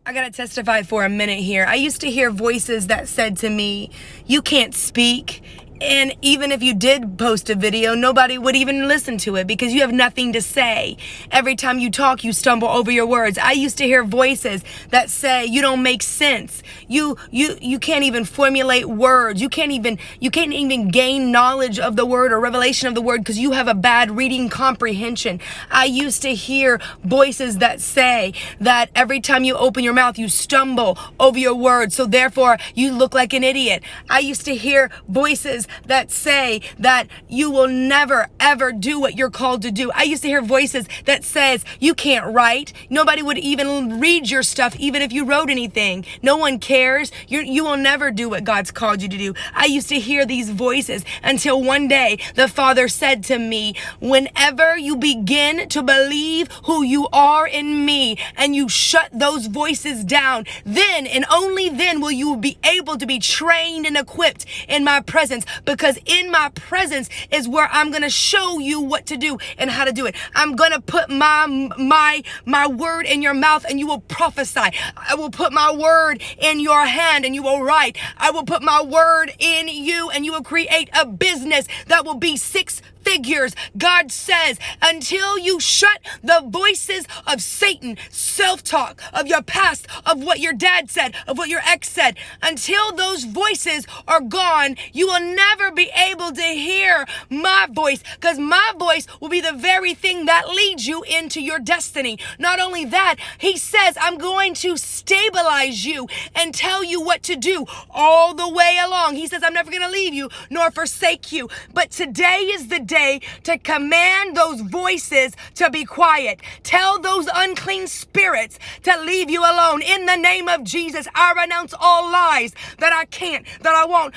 I gotta testify for a minute here. I used to hear voices that said to me, you can't speak. And even if you did post a video, nobody would even listen to it because you have nothing to say. Every time you talk, you stumble over your words. I used to hear voices that say, you don't make sense. You can't even formulate words. You can't even gain knowledge of the word or revelation of the word because you have a bad reading comprehension. I used to hear voices that say that every time you open your mouth, you stumble over your words. So therefore, you look like an idiot. I used to hear voices that say that you will never ever do what you're called to do. I used to hear voices that says you can't write. Nobody would even read your stuff even if you wrote anything. No one cares. You will never do what God's called you to do. I used to hear these voices until one day the Father said to me, whenever you begin to believe who you are in me and you shut those voices down, then and only then will you be able to be trained and equipped in my presence. Because in my presence is where I'm going to show you what to do and how to do it. I'm going to put my word in your mouth and you will prophesy. I will put my word in your hand and you will write. I will put my word in you and you will create a business that will be 6 figures. God says, until you shut the voices of Satan, self-talk, of your past, of what your dad said, of what your ex said, until those voices are gone, you will never be able to hear my voice, because my voice will be the very thing that leads you into your destiny. Not only that, he says, I'm going to stabilize you and tell you what to do all the way along. He says, I'm never going to leave you nor forsake you. But today is the day to command those voices to be quiet. Tell those unclean spirits to leave you alone. In the name of Jesus, I renounce all lies that I can't, that I won't,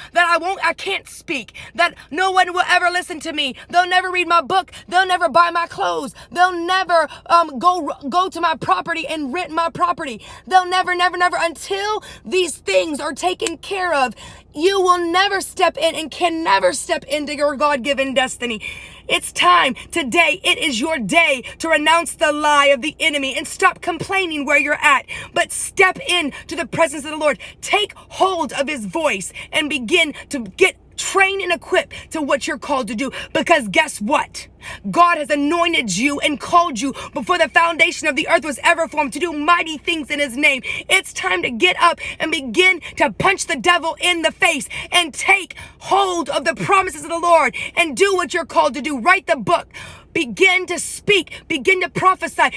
I can't speak, that no one will ever listen to me. They'll never read my book. They'll never buy my clothes. They'll never go to my property and rent my property. They'll never until these things are taken care of. You will never step in and can never step into your God-given destiny. It's time today. It is your day to renounce the lie of the enemy and stop complaining where you're at, but step in to the presence of the Lord. Take hold of his voice and begin to get trained and equipped to what you're called to do. Because guess what? God has anointed you and called you before the foundation of the earth was ever formed to do mighty things in his name. It's time to get up and begin to punch the devil in the face and take hold of the promises of the Lord and do what you're called to do. Write the book. Begin to speak. Begin to prophesy.